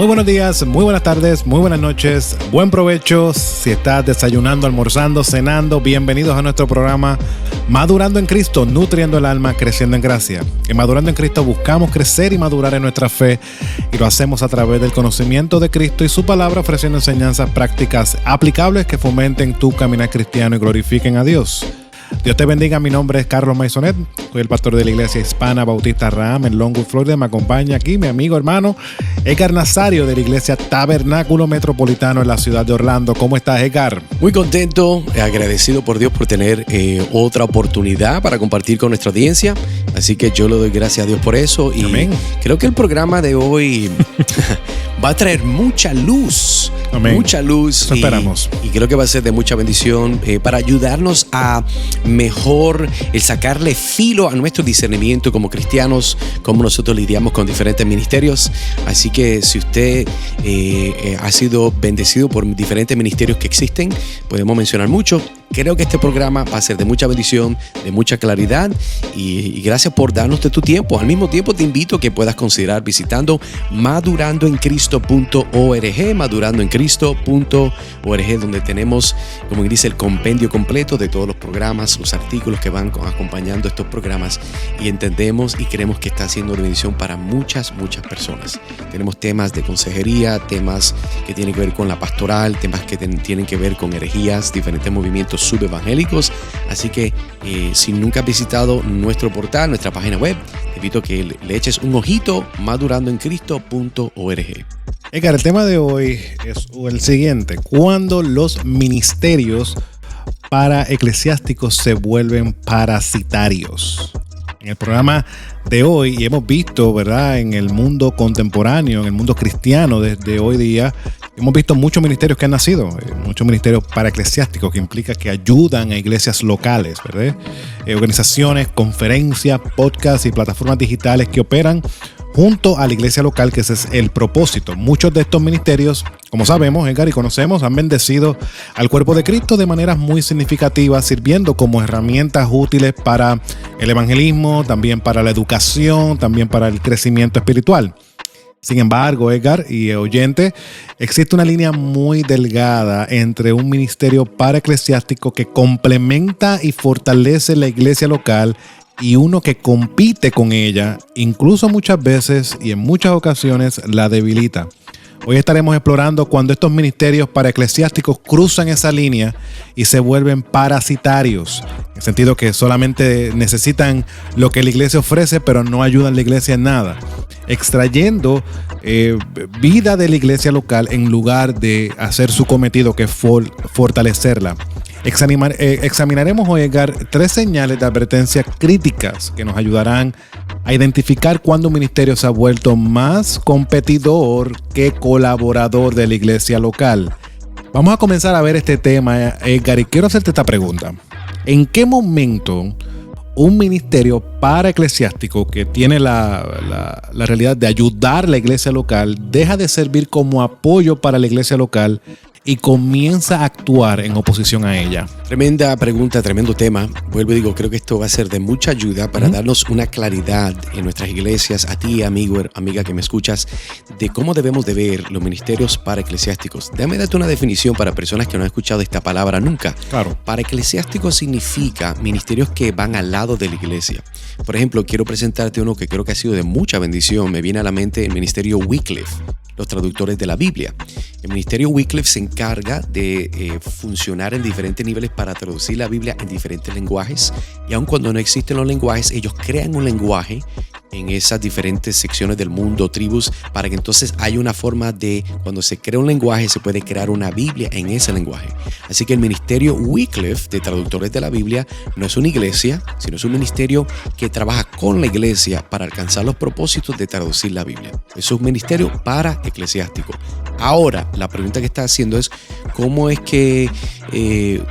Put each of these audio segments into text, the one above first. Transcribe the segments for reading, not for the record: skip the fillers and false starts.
Muy buenos días, muy buenas tardes, muy buenas noches, buen provecho. Si estás desayunando, almorzando, cenando, bienvenidos a nuestro programa Madurando en Cristo, nutriendo el alma, creciendo en gracia. En Madurando en Cristo buscamos crecer y madurar en nuestra fe y lo hacemos a través del conocimiento de Cristo y su palabra, ofreciendo enseñanzas prácticas aplicables que fomenten tu caminar cristiano y glorifiquen a Dios. Dios te bendiga, mi nombre es Carlos Maisonet, soy el pastor de la Iglesia Hispana Bautista Raham en Longwood, Florida. Me acompaña aquí mi amigo hermano Edgar Nazario de la Iglesia Tabernáculo Metropolitano en la ciudad de Orlando. ¿Cómo estás, Edgar? Muy contento, agradecido por Dios por tener otra oportunidad para compartir con nuestra audiencia, así que yo le doy gracias a Dios por eso y Amén. Creo que el programa de hoy va a traer mucha luz. Amén. Mucha luz. Eso esperamos. Y creo que va a ser de mucha bendición para ayudarnos a mejor el sacarle filo a nuestro discernimiento como cristianos, cómo nosotros lidiamos con diferentes ministerios. Así que si usted ha sido bendecido por diferentes ministerios que existen, podemos mencionar mucho. Creo que este programa va a ser de mucha bendición, de mucha claridad y gracias por darnos de tu tiempo. Al mismo tiempo te invito a que puedas considerar visitando madurandoencristo.org, madurandoencristo.org, donde tenemos, como dice, el compendio completo de todos los programas, los artículos que van acompañando estos programas y entendemos y creemos que está siendo de bendición para muchas personas. Tenemos temas de consejería, temas que tienen que ver con la pastoral, temas que tienen que ver con herejías, diferentes movimientos subevangélicos. Así que si nunca has visitado nuestro portal, nuestra página web, te invito a que le eches un ojito, madurandoencristo.org. Edgar, el tema de hoy es el siguiente: ¿cuándo los ministerios para eclesiásticos se vuelven parasitarios? En el programa de hoy, y hemos visto, ¿verdad?, en el mundo contemporáneo, en el mundo cristiano desde hoy día, hemos visto muchos ministerios que han nacido, muchos ministerios para eclesiásticos, que implica que ayudan a iglesias locales, ¿verdad? Organizaciones, conferencias, podcasts y plataformas digitales que operan junto a la iglesia local, que ese es el propósito. Muchos de estos ministerios, como sabemos, Edgar, y conocemos, han bendecido al cuerpo de Cristo de maneras muy significativas, sirviendo como herramientas útiles para el evangelismo, también para la educación, también para el crecimiento espiritual. Sin embargo, Edgar y oyente, existe una línea muy delgada entre un ministerio para eclesiástico que complementa y fortalece la iglesia local y uno que compite con ella, incluso muchas veces y en muchas ocasiones la debilita. Hoy estaremos explorando cuando estos ministerios para eclesiásticos cruzan esa línea y se vuelven parasitarios, en el sentido que solamente necesitan lo que la iglesia ofrece, pero no ayudan a la iglesia en nada, extrayendo vida de la iglesia local en lugar de hacer su cometido, que es fortalecerla. Examinaremos hoy, Edgar, 3 señales de advertencia críticas que nos ayudarán a identificar cuándo un ministerio se ha vuelto más competidor que colaborador de la iglesia local. Vamos a comenzar a ver este tema, Edgar, y quiero hacerte esta pregunta. ¿En qué momento un ministerio para eclesiástico que tiene la realidad de ayudar a la iglesia local deja de servir como apoyo para la iglesia local y comienza a actuar en oposición a ella? Tremenda pregunta, tremendo tema. Vuelvo y digo, creo que esto va a ser de mucha ayuda para darnos una claridad en nuestras iglesias, a ti, amigo, amiga que me escuchas, de cómo debemos de ver los ministerios para eclesiásticos. Déjame darte una definición para personas que no han escuchado esta palabra nunca. Claro. Para eclesiásticos significa ministerios que van al lado de la iglesia. Por ejemplo, quiero presentarte uno que creo que ha sido de mucha bendición. Me viene a la mente el ministerio Wycliffe, los traductores de la Biblia. El ministerio Wycliffe se encarga de funcionar en diferentes niveles para traducir la Biblia en diferentes lenguajes, y aun cuando no existen los lenguajes, ellos crean un lenguaje en esas diferentes secciones del mundo, tribus, para que entonces haya una forma de, cuando se crea un lenguaje, se puede crear una Biblia en ese lenguaje. Así que el ministerio Wycliffe de traductores de la Biblia no es una iglesia, sino es un ministerio que trabaja con la iglesia para alcanzar los propósitos de traducir la Biblia. Es un ministerio para eclesiástico. Ahora, la pregunta que está haciendo es, ¿cómo es que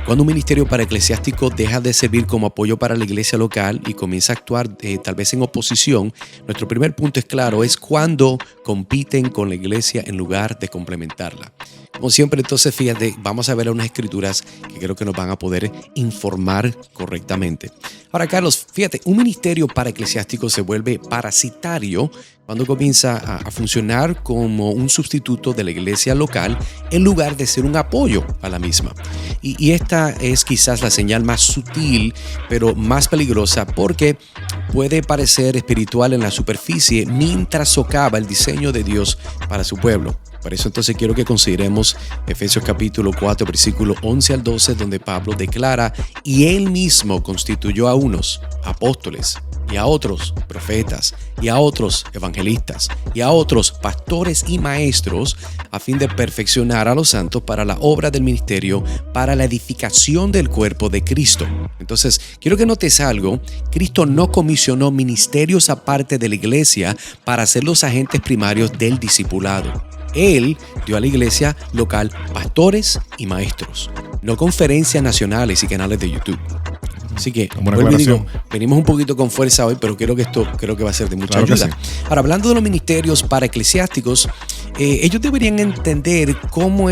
cuando un ministerio para eclesiástico deja de servir como apoyo para la iglesia local y comienza a actuar tal vez en oposición? Nuestro primer punto es claro, es cuando compiten con la iglesia en lugar de complementarla. Como siempre, entonces, fíjate, vamos a ver unas escrituras que creo que nos van a poder informar correctamente. Ahora, Carlos, fíjate, un ministerio para eclesiásticos se vuelve parasitario Cuando comienza a funcionar como un sustituto de la iglesia local en lugar de ser un apoyo a la misma. Y esta es quizás la señal más sutil, pero más peligrosa, porque puede parecer espiritual en la superficie mientras socava el diseño de Dios para su pueblo. Por eso entonces quiero que consideremos Efesios capítulo 4, versículo 11 al 12, donde Pablo declara: y él mismo constituyó a unos apóstoles, y a otros profetas, y a otros evangelistas, y a otros pastores y maestros, a fin de perfeccionar a los santos para la obra del ministerio, para la edificación del cuerpo de Cristo. Entonces, quiero que notes algo: Cristo no comisionó ministerios aparte de la iglesia para ser los agentes primarios del discipulado. Él dio a la iglesia local pastores y maestros, no conferencias nacionales y canales de YouTube. Así que, venimos un poquito con fuerza hoy, pero creo que va a ser de mucha ayuda. Sí. Ahora, hablando de los ministerios para eclesiásticos, ellos deberían entender cómo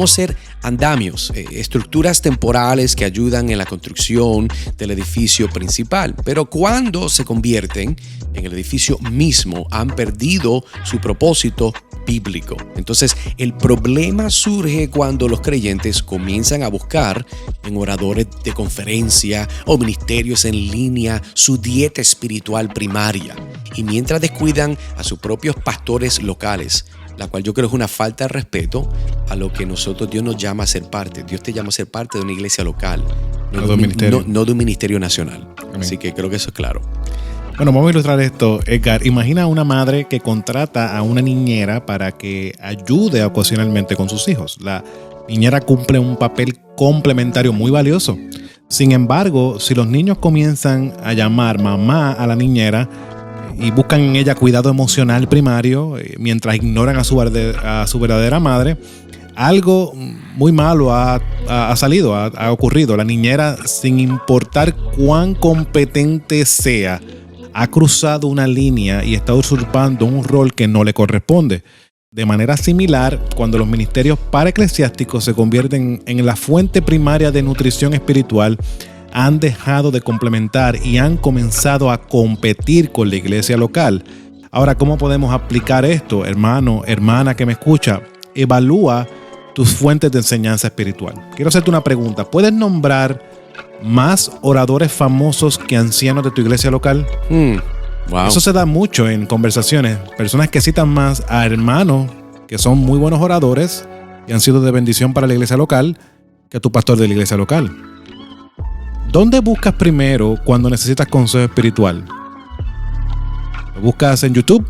ser andamios, estructuras temporales que ayudan en la construcción del edificio principal. Pero cuando se convierten en el edificio mismo, han perdido su propósito bíblico. Entonces, el problema surge cuando los creyentes comienzan a buscar en oradores de conferencia o ministerios en línea su dieta espiritual primaria, y mientras descuidan a sus propios pastores locales, la cual yo creo es una falta de respeto a lo que Dios nos llama a ser parte. Dios te llama a ser parte de una iglesia local, no de un ministerio nacional. Amén. Así que creo que eso es claro. Bueno, vamos a ilustrar esto, Edgar. Imagina una madre que contrata a una niñera para que ayude ocasionalmente con sus hijos. La niñera cumple un papel complementario muy valioso. Sin embargo, si los niños comienzan a llamar mamá a la niñera y buscan en ella cuidado emocional primario, mientras ignoran a su verdadera madre, algo muy malo ha ocurrido. La niñera, sin importar cuán competente sea, ha cruzado una línea y está usurpando un rol que no le corresponde. De manera similar, cuando los ministerios paraeclesiásticos se convierten en la fuente primaria de nutrición espiritual, han dejado de complementar y han comenzado a competir con la iglesia local. Ahora, ¿cómo podemos aplicar esto? Hermano, hermana que me escucha, evalúa tus fuentes de enseñanza espiritual. Quiero hacerte una pregunta. ¿Puedes nombrar más oradores famosos que ancianos de tu iglesia local? Wow. Eso se da mucho en conversaciones. Personas que citan más a hermanos que son muy buenos oradores y han sido de bendición para la iglesia local que a tu pastor de la iglesia local. ¿Dónde buscas primero cuando necesitas consejo espiritual? ¿Lo buscas en YouTube?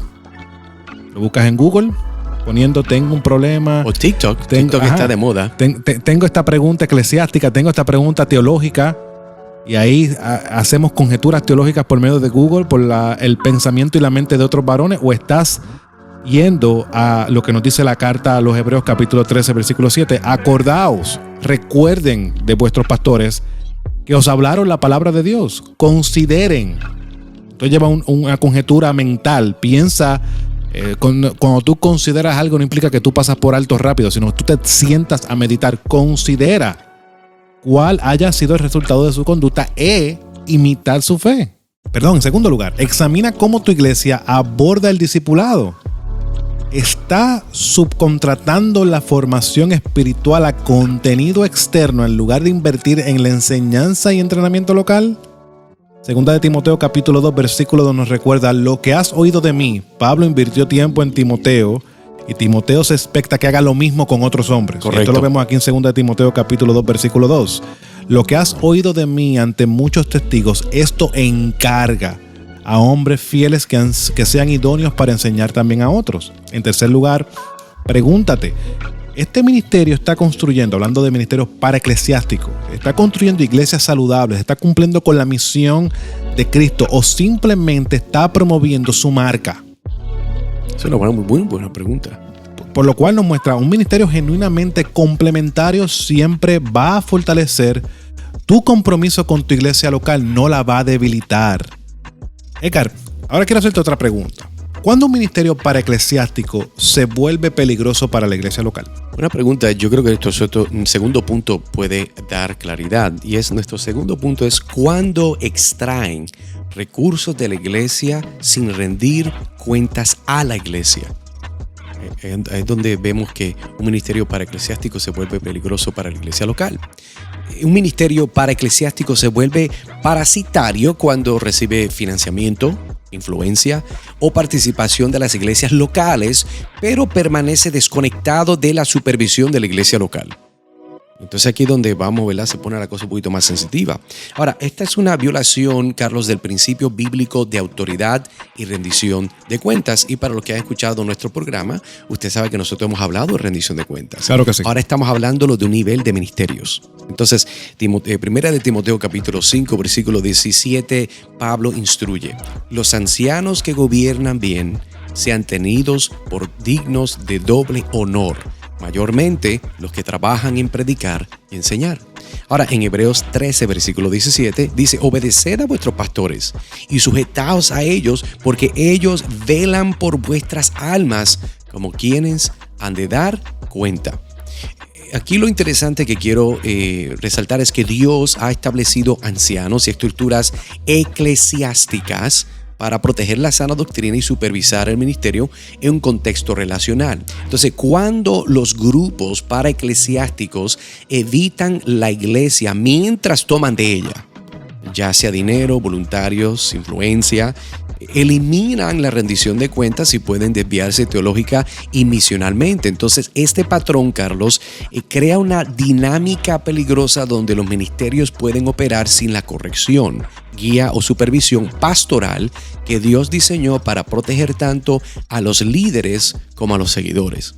¿Lo buscas en Google? Poniendo tengo un problema. O TikTok. TikTok está de moda. Tengo esta pregunta eclesiástica, tengo esta pregunta teológica. Y ahí hacemos conjeturas teológicas por medio de Google, por el pensamiento y la mente de otros varones. ¿O estás yendo a lo que nos dice la carta a los Hebreos capítulo 13, versículo 7? Acordaos, recuerden de vuestros pastores que os hablaron la palabra de Dios. Consideren. Entonces lleva una conjetura mental. Piensa. Cuando tú consideras algo, no implica que tú pasas por alto rápido, sino que tú te sientas a meditar. Considera cuál haya sido el resultado de su conducta e imitar su fe. En segundo lugar, examina cómo tu iglesia aborda el discipulado. ¿Está subcontratando la formación espiritual a contenido externo en lugar de invertir en la enseñanza y entrenamiento local? Segunda de Timoteo capítulo 2 versículo 2 nos recuerda: lo que has oído de mí. Pablo invirtió tiempo en Timoteo y Timoteo se expecta que haga lo mismo con otros hombres. Correcto. Esto lo vemos aquí en segunda de Timoteo capítulo 2 versículo 2. Lo que has oído de mí ante muchos testigos, esto encarga a hombres fieles que sean idóneos para enseñar también a otros. En tercer lugar, pregúntate: ¿este ministerio está construyendo, hablando de ministerios paraeclesiásticos, está construyendo iglesias saludables, está cumpliendo con la misión de Cristo o simplemente está promoviendo su marca? Es una muy buena pregunta. Por lo cual nos muestra un ministerio genuinamente complementario siempre va a fortalecer tu compromiso con tu iglesia local, no la va a debilitar. Edgar, ahora quiero hacerte otra pregunta. ¿Cuándo un ministerio paraeclesiástico se vuelve peligroso para la iglesia local? Una pregunta, yo creo que nuestro segundo punto puede dar claridad, y nuestro segundo punto es cuándo extraen recursos de la iglesia sin rendir cuentas a la iglesia. Es donde vemos que un ministerio paraeclesiástico se vuelve peligroso para la iglesia local. Un ministerio paraeclesiástico se vuelve parasitario cuando recibe financiamiento, influencia o participación de las iglesias locales, pero permanece desconectado de la supervisión de la iglesia local. Entonces aquí es donde vamos, ¿verdad? Se pone la cosa un poquito más sensitiva. Ahora, esta es una violación, Carlos, del principio bíblico de autoridad y rendición de cuentas. Y para los que han escuchado nuestro programa, usted sabe que nosotros hemos hablado de rendición de cuentas. Claro que sí. Ahora estamos hablando de un nivel de ministerios. Entonces, primera de Timoteo capítulo 5, versículo 17, Pablo instruye: los ancianos que gobiernan bien sean tenidos por dignos de doble honor, mayormente los que trabajan en predicar y enseñar. Ahora, en Hebreos 13, versículo 17, dice: obedeced a vuestros pastores y sujetaos a ellos, porque ellos velan por vuestras almas, como quienes han de dar cuenta. Aquí lo interesante que quiero resaltar es que Dios ha establecido ancianos y estructuras eclesiásticas para proteger la sana doctrina y supervisar el ministerio en un contexto relacional. Entonces, cuando los grupos paraeclesiásticos evitan la iglesia mientras toman de ella, ya sea dinero, voluntarios, influencia, eliminan la rendición de cuentas y pueden desviarse teológica y misionalmente. Entonces, este patrón, Carlos, crea una dinámica peligrosa donde los ministerios pueden operar sin la corrección, guía o supervisión pastoral que Dios diseñó para proteger tanto a los líderes como a los seguidores.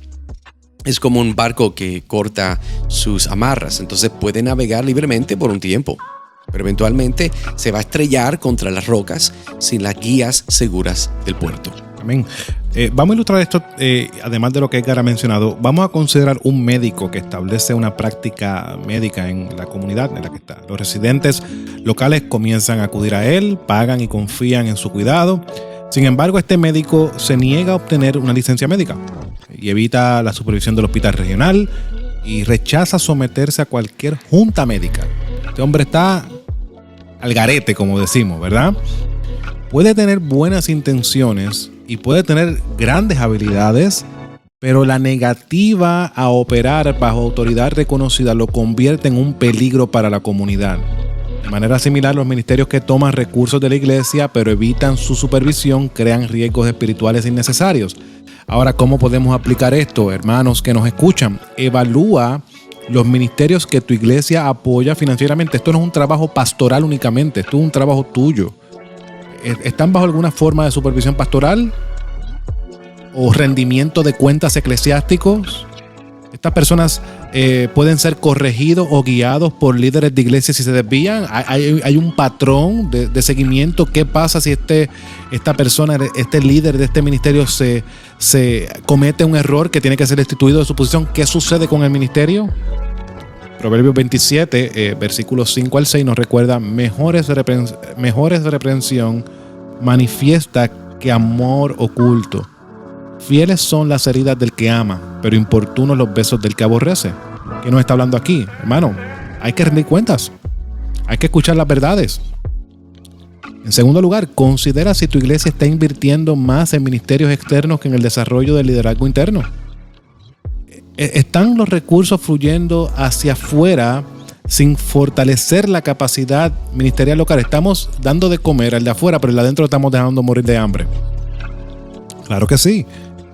Es como un barco que corta sus amarras, entonces puede navegar libremente por un tiempo, pero eventualmente se va a estrellar contra las rocas sin las guías seguras del puerto. Amén. Vamos a ilustrar esto, además de lo que Edgar ha mencionado. Vamos a considerar un médico que establece una práctica médica en la comunidad en la que está. Los residentes locales comienzan a acudir a él, pagan y confían en su cuidado. Sin embargo, este médico se niega a obtener una licencia médica y evita la supervisión del hospital regional y rechaza someterse a cualquier junta médica. Este hombre está al garete, como decimos, ¿verdad? Puede tener buenas intenciones y puede tener grandes habilidades, pero la negativa a operar bajo autoridad reconocida lo convierte en un peligro para la comunidad. De manera similar, los ministerios que toman recursos de la iglesia pero evitan su supervisión crean riesgos espirituales innecesarios. Ahora, ¿cómo podemos aplicar esto, hermanos que nos escuchan? Evalúa los ministerios que tu iglesia apoya financieramente. Esto no es un trabajo pastoral únicamente, esto es un trabajo tuyo. ¿Están bajo alguna forma de supervisión pastoral o rendimiento de cuentas eclesiásticos? Estas personas pueden ser corregidos o guiados por líderes de iglesia si se desvían. Hay un patrón de seguimiento. ¿Qué pasa si esta persona, este líder de este ministerio se comete un error que tiene que ser destituido de su posición? ¿Qué sucede con el ministerio? Proverbios 27, versículos 5 al 6 nos recuerda: mejores reprensión manifiesta que amor oculto. Fieles son las heridas del que ama, pero importunos los besos del que aborrece. ¿Qué nos está hablando aquí? Hermano, hay que rendir cuentas. Hay que escuchar las verdades. En segundo lugar, considera si tu iglesia está invirtiendo más en ministerios externos que en el desarrollo del liderazgo interno. ¿Están los recursos fluyendo hacia afuera sin fortalecer la capacidad ministerial local? Estamos dando de comer al de afuera, pero el de adentro lo estamos dejando morir de hambre. Claro que sí.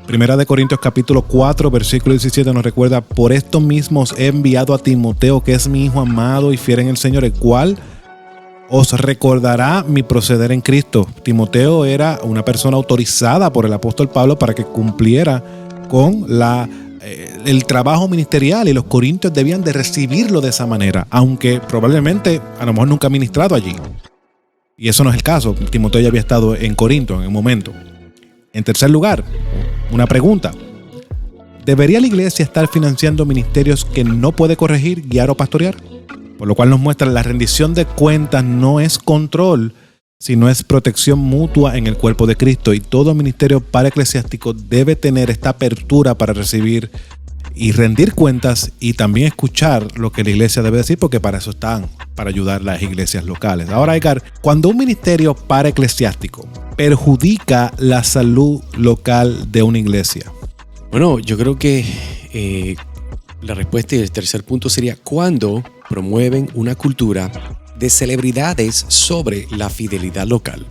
Primera de Corintios capítulo 4, versículo 17 nos recuerda: por esto mismo os he enviado a Timoteo, que es mi hijo amado y fiel en el Señor, el cual os recordará mi proceder en Cristo. Timoteo era una persona autorizada por el apóstol Pablo para que cumpliera con el trabajo ministerial, y los corintios debían de recibirlo de esa manera, aunque probablemente a lo mejor nunca ha ministrado allí. Y eso no es el caso. Timoteo ya había estado en Corinto en un momento. En tercer lugar, una pregunta: ¿debería la iglesia estar financiando ministerios que no puede corregir, guiar o pastorear? Por lo cual nos muestra: la rendición de cuentas no es control, sino es protección mutua en el cuerpo de Cristo, y todo ministerio paraeclesiástico debe tener esta apertura para recibir y rendir cuentas y también escuchar lo que la iglesia debe decir, porque para eso están, para ayudar a las iglesias locales. Ahora, Edgar, cuando un ministerio paraeclesiástico perjudica la salud local de una iglesia. Bueno, yo creo que la respuesta y el tercer punto sería cuando promueven una cultura de celebridades sobre la fidelidad local.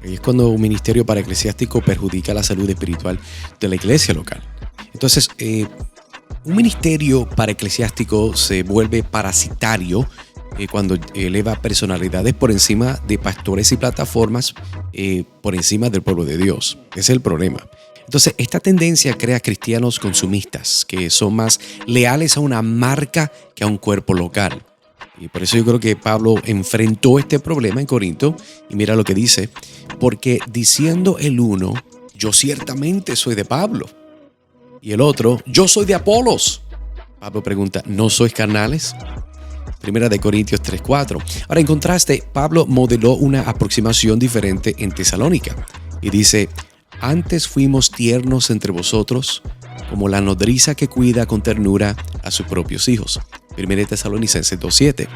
Es cuando un ministerio paraeclesiástico perjudica la salud espiritual de la iglesia local. Entonces, un ministerio paraeclesiástico se vuelve parasitario cuando eleva personalidades por encima de pastores y plataformas por encima del pueblo de Dios. Ese es el problema. Entonces, esta tendencia crea cristianos consumistas que son más leales a una marca que a un cuerpo local. Y por eso yo creo que Pablo enfrentó este problema en Corinto y mira lo que dice: porque diciendo el uno, yo ciertamente soy de Pablo, y el otro, yo soy de Apolos. Pablo pregunta, ¿no sois carnales? Primera de Corintios 3:4. Ahora, en contraste, Pablo modeló una aproximación diferente en Tesalónica y dice: antes fuimos tiernos entre vosotros, como la nodriza que cuida con ternura a sus propios hijos. Primera de Tesalonicenses 2:7.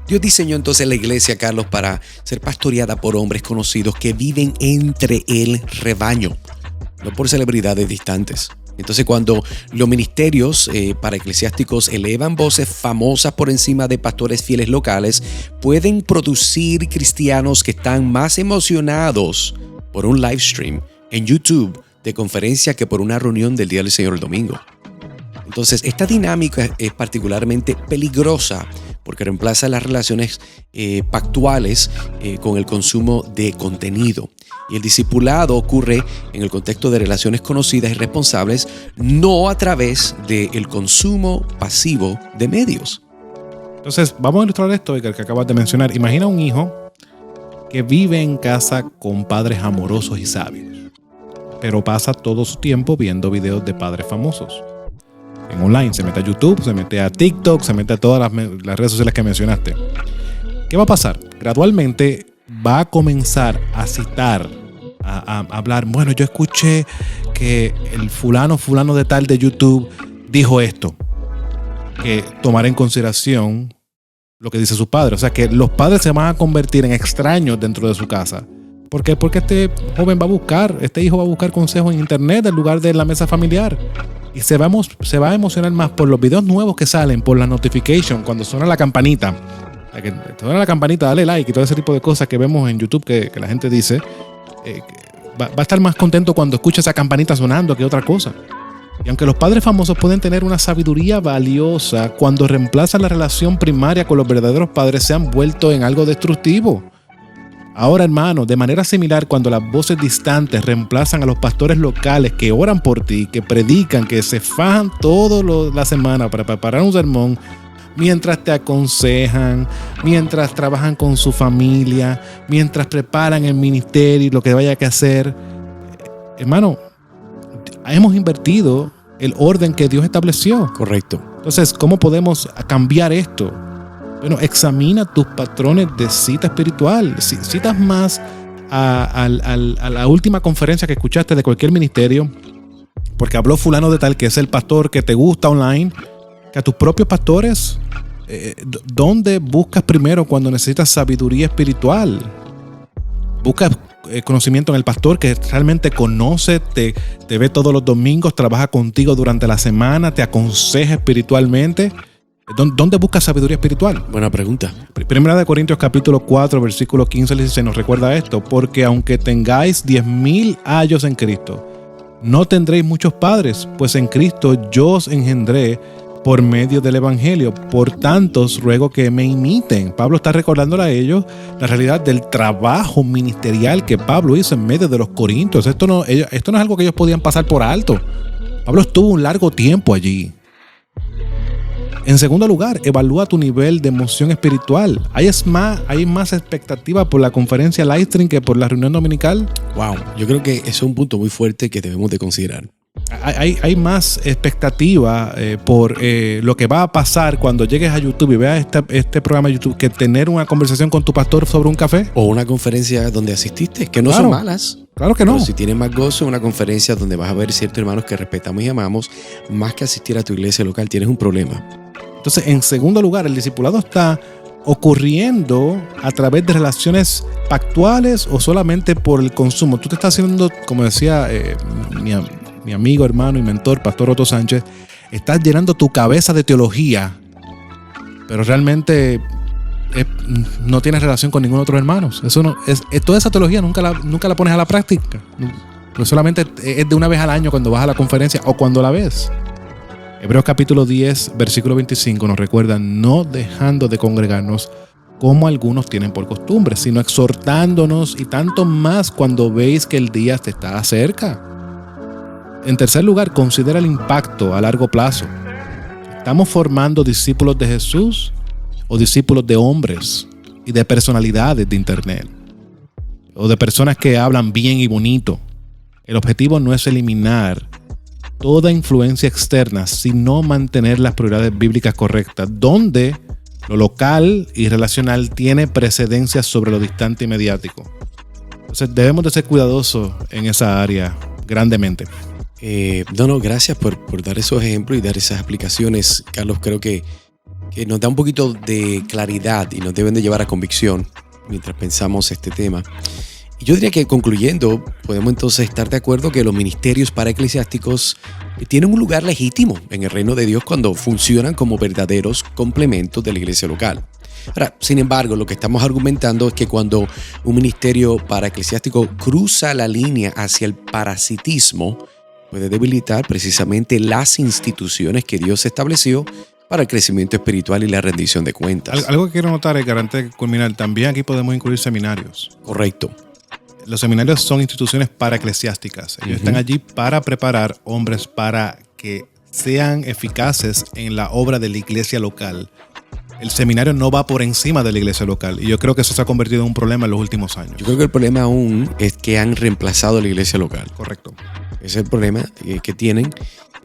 Dios diseñó entonces la iglesia, Carlos, para ser pastoreada por hombres conocidos que viven entre el rebaño, no por celebridades distantes. Entonces, cuando los ministerios paraeclesiásticos elevan voces famosas por encima de pastores fieles locales, pueden producir cristianos que están más emocionados por un live stream en YouTube de conferencia que por una reunión del Día del Señor el domingo. Entonces, esta dinámica es particularmente peligrosa porque reemplaza las relaciones pactuales con el consumo de contenido. Y el discipulado ocurre en el contexto de relaciones conocidas y responsables, no a través del consumo pasivo de medios. Entonces, vamos a ilustrar esto que acabas de mencionar. Imagina un hijo que vive en casa con padres amorosos y sabios, pero pasa todo su tiempo viendo videos de padres famosos. En online, se mete a YouTube, se mete a TikTok, se mete a todas las redes sociales que mencionaste. ¿Qué va a pasar? Gradualmente va a comenzar a citar, a hablar, bueno, yo escuché que el fulano de tal de YouTube dijo esto, que tomar en consideración lo que dice su padre. O sea, que los padres se van a convertir en extraños dentro de su casa. ¿Por qué? Porque este joven este hijo va a buscar consejos en internet en lugar de la mesa familiar. Y se va a emocionar más por los videos nuevos que salen, por la notification, cuando suena la campanita. Que suena la campanita, dale like y todo ese tipo de cosas que vemos en YouTube que la gente dice. Va a estar más contento cuando escucha esa campanita sonando que otra cosa. Y aunque los padres famosos pueden tener una sabiduría valiosa, cuando reemplazan la relación primaria con los verdaderos padres, se han vuelto en algo destructivo. Ahora, hermano, de manera similar, cuando las voces distantes reemplazan a los pastores locales que oran por ti, que predican, que se fajan toda la semana para preparar un sermón, mientras te aconsejan, mientras trabajan con su familia, mientras preparan el ministerio y lo que vaya que hacer. Hermano, hemos invertido el orden que Dios estableció. Correcto. Entonces, ¿cómo podemos cambiar esto? Bueno, examina tus patrones de cita espiritual. Citas más a la última conferencia que escuchaste de cualquier ministerio, porque habló fulano de tal, que es el pastor que te gusta online, que a tus propios pastores. ¿Dónde buscas primero cuando necesitas sabiduría espiritual? Buscas conocimiento en el pastor que realmente conoce, te ve todos los domingos, trabaja contigo durante la semana, te aconseja espiritualmente. ¿Dónde buscas sabiduría espiritual? Buena pregunta. Primera de Corintios capítulo 4, versículo 15 al 16 nos recuerda esto: porque aunque tengáis 10,000 años en Cristo, no tendréis muchos padres, pues en Cristo yo os engendré por medio del evangelio. Por tanto, os ruego que me imiten. Pablo está recordándole a ellos la realidad del trabajo ministerial que Pablo hizo en medio de los corintios. Esto no es algo que ellos podían pasar por alto. Pablo estuvo un largo tiempo allí. En segundo lugar, evalúa tu nivel de emoción espiritual. ¿Hay más expectativa por la conferencia live stream que por la reunión dominical? Wow, yo creo que eso es un punto muy fuerte que debemos de considerar. Hay más expectativa por lo que va a pasar cuando llegues a YouTube y veas este programa de YouTube que tener una conversación con tu pastor sobre un café. O una conferencia donde asististe, que no Claro, son malas. Claro que no. Pero si tienes más gozo en una conferencia donde vas a ver ciertos hermanos que respetamos y amamos, más que asistir a tu iglesia local, tienes un problema. Entonces, en segundo lugar, el discipulado está ocurriendo a través de relaciones pactuales o solamente por el consumo. Tú te estás haciendo, como decía mi amigo, hermano y mentor, Pastor Otto Sánchez, estás llenando tu cabeza de teología, pero realmente no tienes relación con ningún otro hermano. Eso no, toda esa teología nunca la pones a la práctica. Pues solamente es de una vez al año cuando vas a la conferencia o cuando la ves. Hebreos capítulo 10, versículo 25 nos recuerda: no dejando de congregarnos como algunos tienen por costumbre, sino exhortándonos, y tanto más cuando veis que el día te está cerca. En tercer lugar, considera el impacto a largo plazo. ¿Estamos formando discípulos de Jesús o discípulos de hombres y de personalidades de internet? O de personas que hablan bien y bonito. El objetivo no es eliminar toda influencia externa, sino mantener las prioridades bíblicas correctas, donde lo local y relacional tiene precedencia sobre lo distante y mediático. Entonces debemos de ser cuidadosos en esa área grandemente. Gracias por dar esos ejemplos y dar esas explicaciones, Carlos. Creo que nos da un poquito de claridad y nos deben de llevar a convicción mientras pensamos este tema. Y yo diría que, concluyendo, podemos entonces estar de acuerdo que los ministerios paraeclesiásticos tienen un lugar legítimo en el reino de Dios cuando funcionan como verdaderos complementos de la iglesia local. Ahora, sin embargo, lo que estamos argumentando es que cuando un ministerio paraeclesiástico cruza la línea hacia el parasitismo, puede debilitar precisamente las instituciones que Dios estableció para el crecimiento espiritual y la rendición de cuentas. Algo que quiero notar, Edgar, antes de culminar, también aquí podemos incluir seminarios. Correcto. Los seminarios son instituciones paraeclesiásticas. Ellos están allí para preparar hombres para que sean eficaces en la obra de la iglesia local. El seminario no va por encima de la iglesia local, y yo creo que eso se ha convertido en un problema en los últimos años. Yo creo que el problema aún es que han reemplazado la iglesia local. Correcto. Ese es el problema que tienen.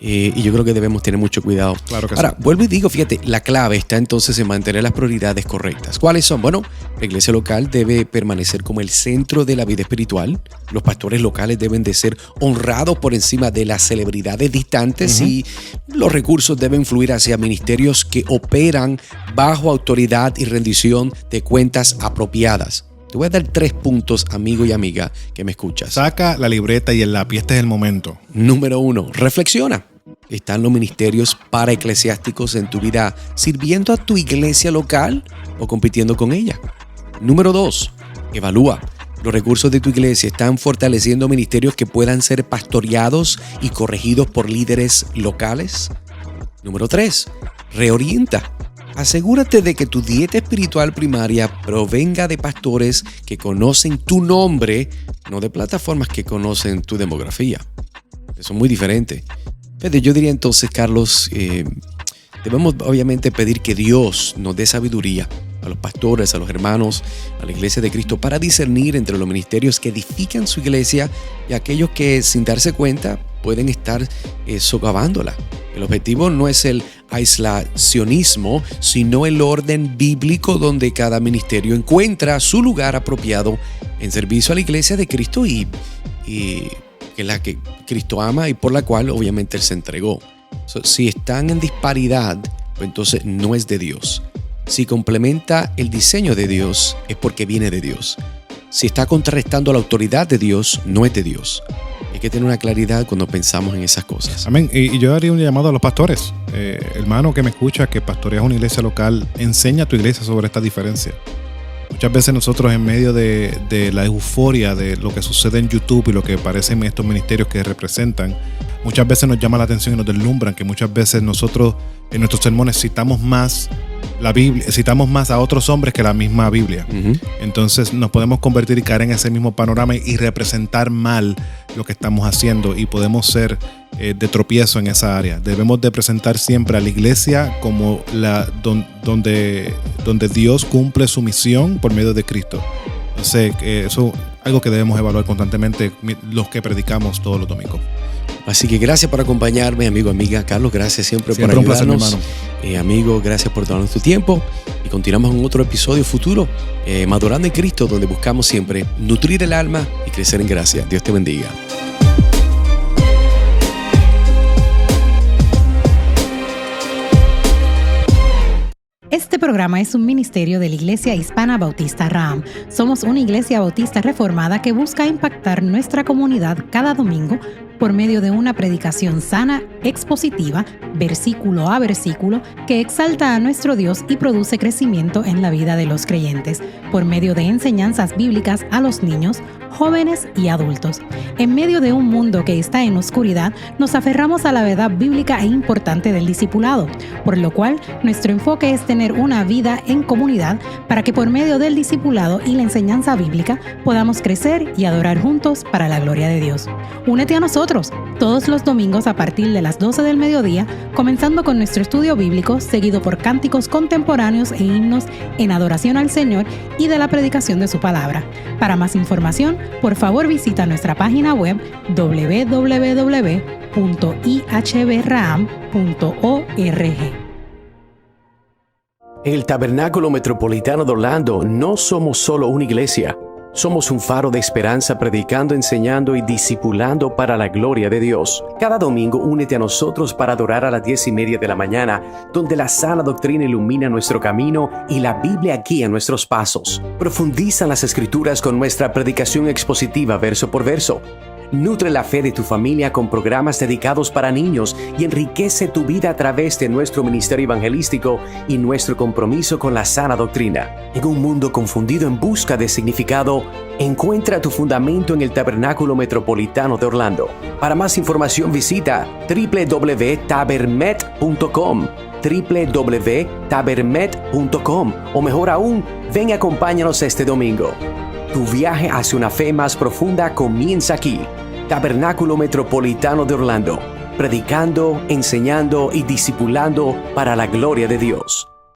Y yo creo que debemos tener mucho cuidado. Claro que Ahora, sí. vuelvo y digo, fíjate, la clave está entonces en mantener las prioridades correctas. ¿Cuáles son? Bueno, la iglesia local debe permanecer como el centro de la vida espiritual. Los pastores locales deben de ser honrados por encima de las celebridades distantes y los recursos deben fluir hacia ministerios que operan bajo autoridad y rendición de cuentas apropiadas. Te voy a dar 3 puntos, amigo y amiga, que me escuchas. Saca la libreta y el lápiz. Este es el momento. Número 1, reflexiona. ¿Están los ministerios paraeclesiásticos en tu vida sirviendo a tu iglesia local o compitiendo con ella? Número 2, evalúa. ¿Los recursos de tu iglesia están fortaleciendo ministerios que puedan ser pastoreados y corregidos por líderes locales? Número 3, reorienta. Asegúrate de que tu dieta espiritual primaria provenga de pastores que conocen tu nombre, no de plataformas que conocen tu demografía. Eso es muy diferente. Pero yo diría entonces, Carlos, debemos obviamente pedir que Dios nos dé sabiduría a los pastores, a los hermanos, a la iglesia de Cristo, para discernir entre los ministerios que edifican su iglesia y aquellos que, sin darse cuenta, pueden estar socavándola. El objetivo no es el aislacionismo, sino el orden bíblico donde cada ministerio encuentra su lugar apropiado en servicio a la iglesia de Cristo y que es la que Cristo ama y por la cual obviamente Él se entregó. Si están en disparidad, pues entonces no es de Dios. Si complementa el diseño de Dios, es porque viene de Dios. Si está contrarrestando la autoridad de Dios, no es de Dios. Hay que tener una claridad cuando pensamos en esas cosas. Amén. Y yo haría un llamado a los pastores. Hermano que me escucha, que pastoreas una iglesia local, enseña a tu iglesia sobre esta diferencia. Muchas veces nosotros, en medio de la euforia de lo que sucede en YouTube y lo que parecen estos ministerios que representan, muchas veces nos llama la atención y nos deslumbran que muchas veces nosotros en nuestros sermones citamos más la Biblia, citamos más a otros hombres que la misma Biblia. Entonces nos podemos convertir y caer en ese mismo panorama y representar mal lo que estamos haciendo, y podemos ser de tropiezo en esa área. Debemos de presentar siempre a la iglesia como donde Dios cumple su misión por medio de Cristo. Entonces eso es algo que debemos evaluar constantemente los que predicamos todos los domingos. Así que gracias por acompañarme, amigo, amiga. Carlos, gracias siempre por un placer, mi ayudarnos. hermano. Amigo, gracias por darnos tu tiempo. Y continuamos en otro episodio futuro, Madurando en Cristo, donde buscamos siempre nutrir el alma y crecer en gracia. Dios te bendiga. Este programa es un ministerio de la Iglesia Hispana Bautista Raham. Somos una iglesia bautista reformada que busca impactar nuestra comunidad cada domingo por medio de una predicación sana, expositiva, versículo a versículo, que exalta a nuestro Dios y produce crecimiento en la vida de los creyentes, por medio de enseñanzas bíblicas a los niños, jóvenes y adultos. En medio de un mundo que está en oscuridad, nos aferramos a la verdad bíblica e importante del discipulado, por lo cual nuestro enfoque es tener una vida en comunidad para que por medio del discipulado y la enseñanza bíblica podamos crecer y adorar juntos para la gloria de Dios. Únete a nosotros todos los domingos a partir de las 12 del mediodía, comenzando con nuestro estudio bíblico, seguido por cánticos contemporáneos e himnos en adoración al Señor y de la predicación de su palabra. Para más información, por favor visita nuestra página web www.ihbraham.org. En el Tabernáculo Metropolitano de Orlando no somos solo una iglesia. Somos un faro de esperanza predicando, enseñando y discipulando para la gloria de Dios. Cada domingo únete a nosotros para adorar a las 10:30 de la mañana, donde la sana doctrina ilumina nuestro camino y la Biblia guía nuestros pasos. Profundiza en las Escrituras con nuestra predicación expositiva verso por verso. Nutre la fe de tu familia con programas dedicados para niños y enriquece tu vida a través de nuestro ministerio evangelístico y nuestro compromiso con la sana doctrina. En un mundo confundido en busca de significado, encuentra tu fundamento en el Tabernáculo Metropolitano de Orlando. Para más información visita www.tabermet.com www.tabermet.com o mejor aún, ven y acompáñanos este domingo. Tu viaje hacia una fe más profunda comienza aquí. Tabernáculo Metropolitano de Orlando, predicando, enseñando y discipulando para la gloria de Dios.